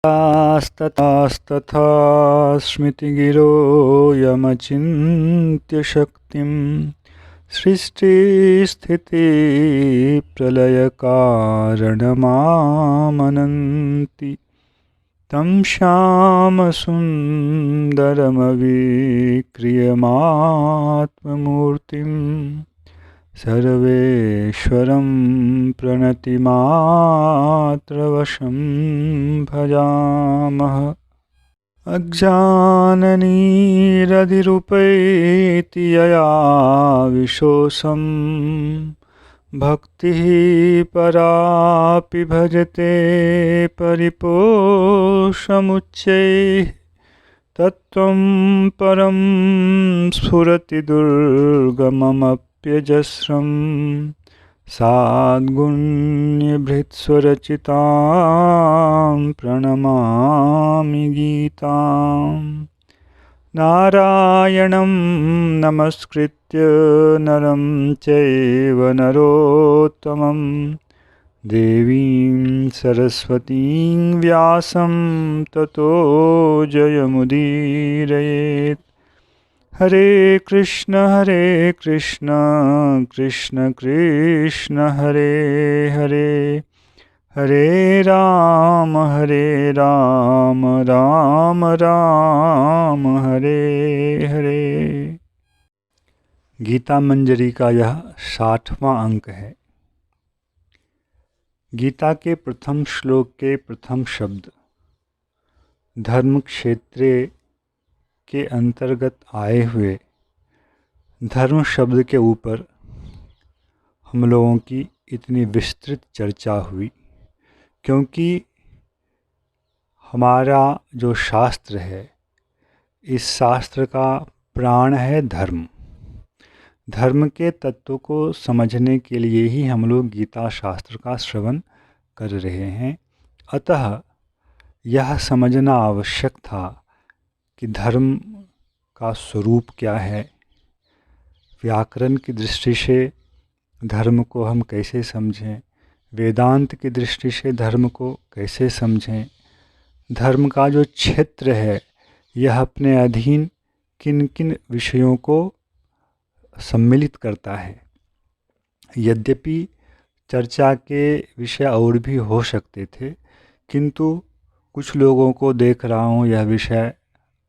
तथा स्मृतिगिरो यमचिन्त्य शक्तिं सृष्टिस्थितिप्रलयकारणमामनन्ति तं श्यामसुन्दरमविक्रियमात्ममूर्तिं सर्वेश्वरं प्रणतिमात्रवशं भजामः। अज्ञाननिरधिरुपैति यया विशोषं भक्तिः परापि भजते परिपोषमुच्चैः तत्त्वं परं स्फुरति दुर्गममप्यजस्रं साद्गुण्यभृत्स्वरचितां प्रणमामि गीताम्। नारायणं नमस्कृत्य नरं चैव नरोत्तमं देवीं सरस्वतीं व्यासं ततो जयमुदीरयेत्। हरे कृष्ण कृष्ण कृष्ण हरे हरे, हरे राम राम राम हरे हरे। गीता मंजरी का यह 60वां अंक है। गीता के प्रथम श्लोक के प्रथम शब्द धर्म क्षेत्र के अंतर्गत आए हुए धर्म शब्द के ऊपर हम लोगों की इतनी विस्तृत चर्चा हुई क्योंकि हमारा जो शास्त्र है, इस शास्त्र का प्राण है धर्म। धर्म के तत्व को समझने के लिए ही हम लोग गीता शास्त्र का श्रवण कर रहे हैं। अतः यह समझना आवश्यक था कि धर्म का स्वरूप क्या है, व्याकरण की दृष्टि से धर्म को हम कैसे समझें, वेदांत की दृष्टि से धर्म को कैसे समझें, धर्म का जो क्षेत्र है यह अपने अधीन किन किन विषयों को सम्मिलित करता है। यद्यपि चर्चा के विषय और भी हो सकते थे, किंतु कुछ लोगों को देख रहा हूँ यह विषय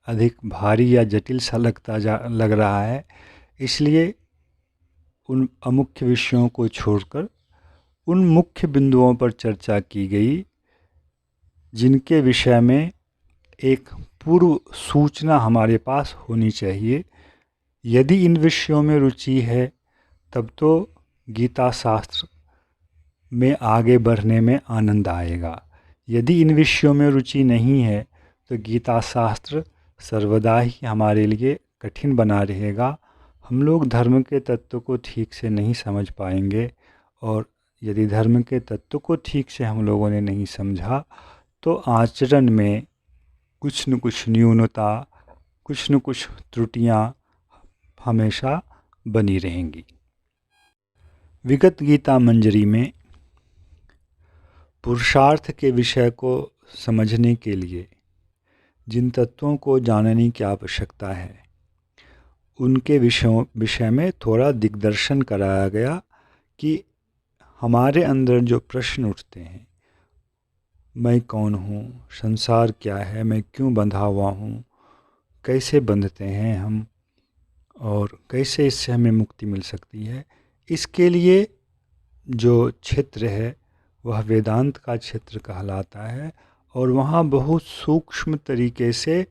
अधिक भारी या जटिल सा लग रहा है, इसलिए उन अमुख्य विषयों को छोड़कर उन मुख्य बिंदुओं पर चर्चा की गई जिनके विषय में एक पूर्व सूचना हमारे पास होनी चाहिए। यदि इन विषयों में रुचि है तब तो गीता शास्त्र में आगे बढ़ने में आनंद आएगा। यदि इन विषयों में रुचि नहीं है तो गीता शास्त्र सर्वदा ही हमारे लिए कठिन बना रहेगा। हम लोग धर्म के तत्व को ठीक से नहीं समझ पाएंगे, और यदि धर्म के तत्व को ठीक से हम लोगों ने नहीं समझा तो आचरण में कुछ न कुछ न्यूनता, कुछ न कुछ त्रुटियां हमेशा बनी रहेंगी। विगत गीता मंजरी में पुरुषार्थ के विषय को समझने के लिए जिन तत्वों को जानने की आवश्यकता है उनके विषय में थोड़ा दिग्दर्शन कराया गया कि हमारे अंदर जो प्रश्न उठते हैं, मैं कौन हूँ, संसार क्या है, मैं क्यों बंधा हुआ हूँ, कैसे बंधते हैं हम और कैसे इससे हमें मुक्ति मिल सकती है, इसके लिए जो क्षेत्र है वह वेदांत का क्षेत्र कहलाता है। और वहाँ बहुत सूक्ष्म तरीके से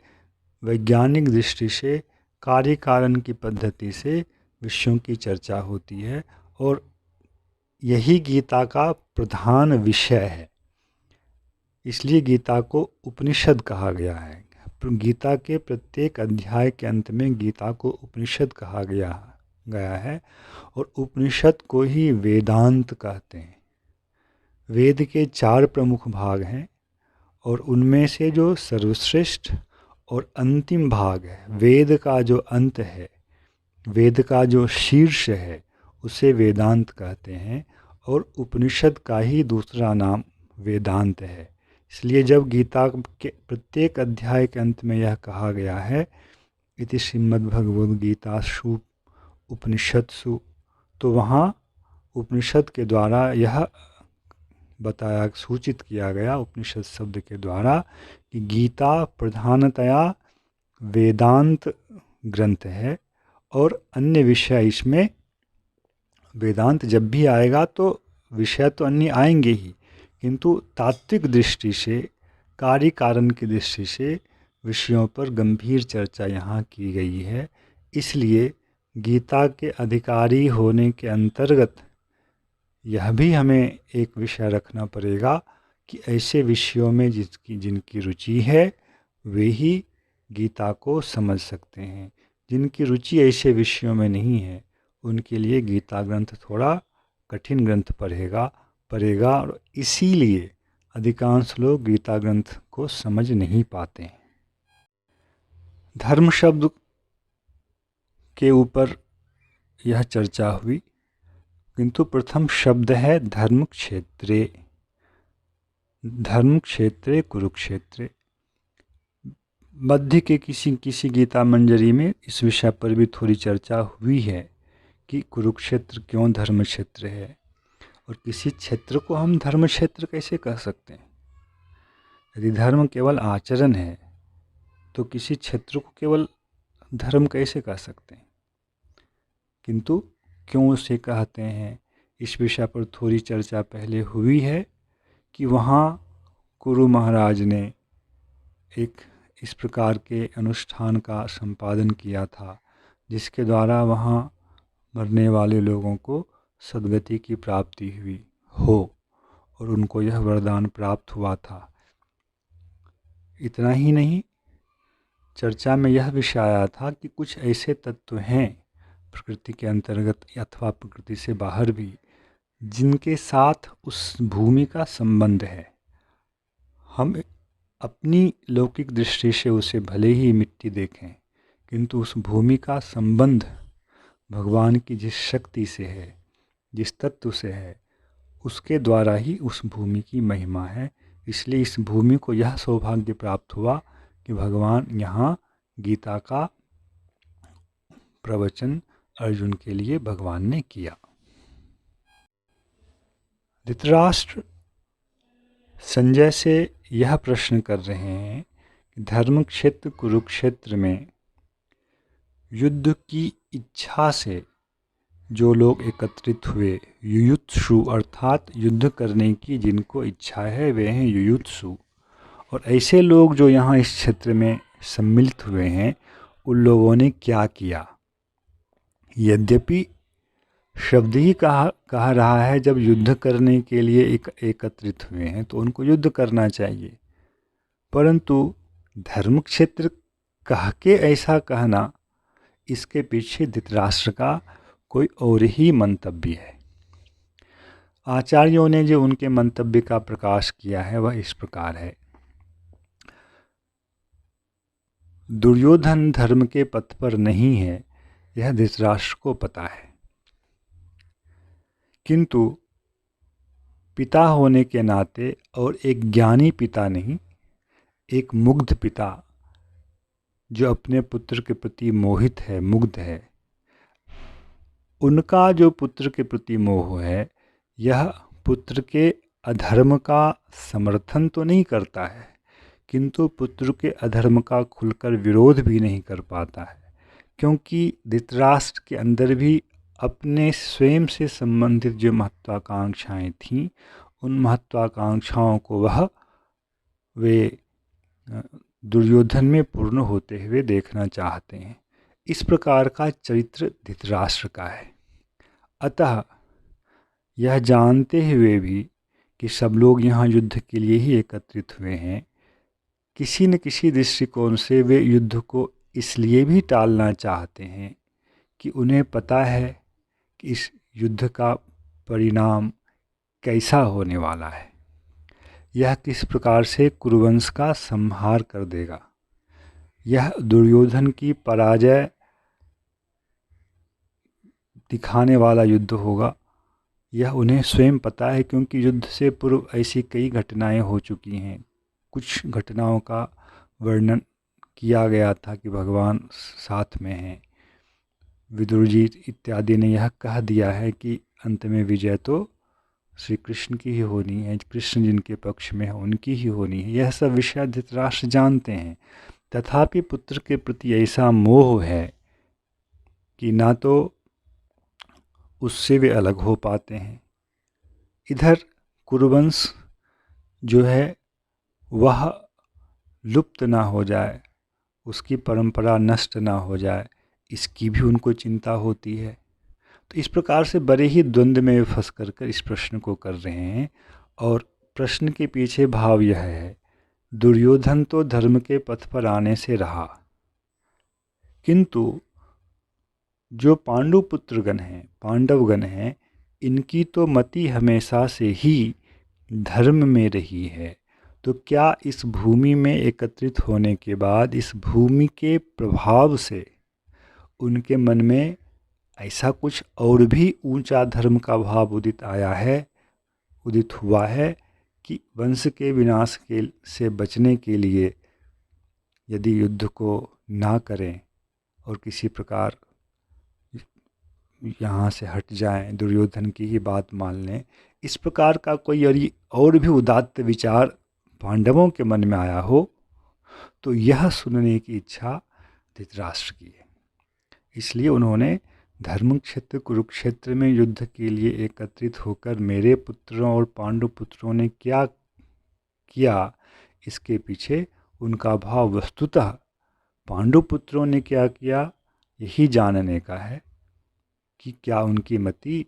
वैज्ञानिक दृष्टि से कार्य कारण की पद्धति से विषयों की चर्चा होती है, और यही गीता का प्रधान विषय है। इसलिए गीता को उपनिषद कहा गया है। गीता के प्रत्येक अध्याय के अंत में गीता को उपनिषद कहा गया है, और उपनिषद को ही वेदांत कहते हैं। वेद के 4 प्रमुख भाग हैं, और उनमें से जो सर्वश्रेष्ठ और अंतिम भाग है, वेद का जो अंत है, वेद का जो शीर्ष है, उसे वेदांत कहते हैं, और उपनिषद का ही दूसरा नाम वेदांत है। इसलिए जब गीता के प्रत्येक अध्याय के अंत में यह कहा गया है इति श्रीमद्भगवद्गीतासु उपनिषत्सु, तो वहाँ उपनिषद के द्वारा यह बताया, सूचित किया गया उपनिषद शब्द के द्वारा कि गीता प्रधानतया वेदांत ग्रंथ है और अन्य विषय इसमें, वेदांत जब भी आएगा तो विषय तो अन्य आएंगे ही, किंतु तात्विक दृष्टि से, कार्य कारण की दृष्टि से विषयों पर गंभीर चर्चा यहाँ की गई है। इसलिए गीता के अधिकारी होने के अंतर्गत यह भी हमें एक विषय रखना पड़ेगा कि ऐसे विषयों में जिनकी रुचि है वे ही गीता को समझ सकते हैं। जिनकी रुचि ऐसे विषयों में नहीं है उनके लिए गीता ग्रंथ थोड़ा कठिन ग्रंथ पड़ेगा और इसीलिए अधिकांश लोग गीता ग्रंथ को समझ नहीं पाते हैं। धर्म शब्द के ऊपर यह चर्चा हुई, किंतु प्रथम शब्द है धर्म क्षेत्रे। धर्म क्षेत्रे कुरुक्षेत्रे। मध्य के किसी गीता मंजरी में इस विषय पर भी थोड़ी चर्चा हुई है कि कुरुक्षेत्र क्यों धर्म क्षेत्र है, और किसी क्षेत्र को हम धर्म क्षेत्र कैसे कह सकते हैं। यदि धर्म केवल आचरण है तो किसी क्षेत्र को केवल धर्म कैसे कह सकते हैं, किंतु क्यों उसे कहते हैं इस विषय पर थोड़ी चर्चा पहले हुई है कि वहाँ कुरु महाराज ने एक इस प्रकार के अनुष्ठान का संपादन किया था जिसके द्वारा वहाँ मरने वाले लोगों को सद्गति की प्राप्ति हुई हो और उनको यह वरदान प्राप्त हुआ था। इतना ही नहीं, चर्चा में यह विषय आया था कि कुछ ऐसे तत्व हैं प्रकृति के अंतर्गत अथवा प्रकृति से बाहर भी जिनके साथ उस भूमि का संबंध है। हम अपनी लौकिक दृष्टि से उसे भले ही मिट्टी देखें, किंतु उस भूमि का संबंध भगवान की जिस शक्ति से है, जिस तत्व से है, उसके द्वारा ही उस भूमि की महिमा है। इसलिए इस भूमि को यह सौभाग्य प्राप्त हुआ कि भगवान यहाँ गीता का प्रवचन अर्जुन के लिए भगवान ने किया। धृतराष्ट्र संजय से यह प्रश्न कर रहे हैं कि धर्म क्षेत्र कुरुक्षेत्र में युद्ध की इच्छा से जो लोग एकत्रित हुए, युयुत्सु अर्थात युद्ध करने की जिनको इच्छा है वे हैं युयुत्सु। और ऐसे लोग जो यहाँ इस क्षेत्र में सम्मिलित हुए हैं उन लोगों ने क्या किया। यद्यपि शब्द ही कह रहा है जब युद्ध करने के लिए एकत्रित हुए हैं तो उनको युद्ध करना चाहिए, परंतु धर्म क्षेत्र कह के ऐसा कहना, इसके पीछे धृतराष्ट्र का कोई और ही मंतव्य है। आचार्यों ने जो उनके मंतव्य का प्रकाश किया है वह इस प्रकार है। दुर्योधन धर्म के पथ पर नहीं है यह धृतराष्ट्र को पता है, किंतु पिता होने के नाते और एक ज्ञानी पिता नहीं, एक मुग्ध पिता जो अपने पुत्र के प्रति मोहित है, मुग्ध है, उनका जो पुत्र के प्रति मोह है यह पुत्र के अधर्म का समर्थन तो नहीं करता है, किंतु पुत्र के अधर्म का खुलकर विरोध भी नहीं कर पाता है, क्योंकि धृतराष्ट्र के अंदर भी अपने स्वयं से संबंधित जो महत्वाकांक्षाएं थीं उन महत्वाकांक्षाओं को वे दुर्योधन में पूर्ण होते हुए देखना चाहते हैं। इस प्रकार का चरित्र धृतराष्ट्र का है। अतः यह जानते हुए भी कि सब लोग यहाँ युद्ध के लिए ही एकत्रित हुए हैं, किसी न किसी दृष्टिकोण से वे युद्ध को इसलिए भी टालना चाहते हैं कि उन्हें पता है कि इस युद्ध का परिणाम कैसा होने वाला है, यह किस प्रकार से कुरुवंश का संहार कर देगा, यह दुर्योधन की पराजय दिखाने वाला युद्ध होगा। यह उन्हें स्वयं पता है, क्योंकि युद्ध से पूर्व ऐसी कई घटनाएं हो चुकी हैं, कुछ घटनाओं का वर्णन किया गया था कि भगवान साथ में हैं। विदुर जी इत्यादि ने यह कह दिया है कि अंत में विजय तो श्री कृष्ण की ही होनी है, कृष्ण जिनके पक्ष में है उनकी ही होनी है। यह सब विषय धृतराष्ट्र जानते हैं। तथापि पुत्र के प्रति ऐसा मोह है कि ना तो उससे वे अलग हो पाते हैं। इधर कुरुवंश जो है वह लुप्त ना हो जाए, उसकी परंपरा नष्ट ना हो जाए, इसकी भी उनको चिंता होती है। तो इस प्रकार से बड़े ही द्वंद्व में फंस कर इस प्रश्न को कर रहे हैं। और प्रश्न के पीछे भाव यह है, दुर्योधन तो धर्म के पथ पर आने से रहा, किंतु जो पांडुपुत्रगण हैं, पांडवगण हैं, इनकी तो मति हमेशा से ही धर्म में रही है। तो क्या इस भूमि में एकत्रित होने के बाद इस भूमि के प्रभाव से उनके मन में ऐसा कुछ और भी ऊंचा धर्म का भाव उदित हुआ है कि वंश के विनाश से बचने के लिए यदि युद्ध को ना करें और किसी प्रकार यहाँ से हट जाएं, दुर्योधन की ही बात मान लें, इस प्रकार का कोई और भी उदात्त विचार पांडवों के मन में आया हो, तो यह सुनने की इच्छा धृतराष्ट्र की है। इसलिए उन्होंने धर्म क्षेत्र कुरुक्षेत्र में युद्ध के लिए एकत्रित होकर मेरे पुत्रों और पांडु पुत्रों ने क्या किया, इसके पीछे उनका भाव वस्तुतः पांडु पुत्रों ने क्या किया यही जानने का है कि क्या उनकी मति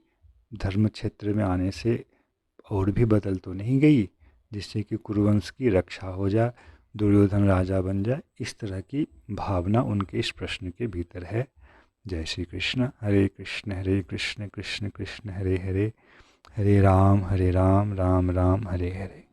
धर्म क्षेत्र में आने से और भी बदल तो नहीं गई, जिससे कि कुरुवंश की रक्षा हो जाए, दुर्योधन राजा बन जाए। इस तरह की भावना उनके इस प्रश्न के भीतर है। जय श्री कृष्ण। हरे कृष्ण कृष्ण कृष्ण हरे हरे, हरे राम राम राम हरे हरे।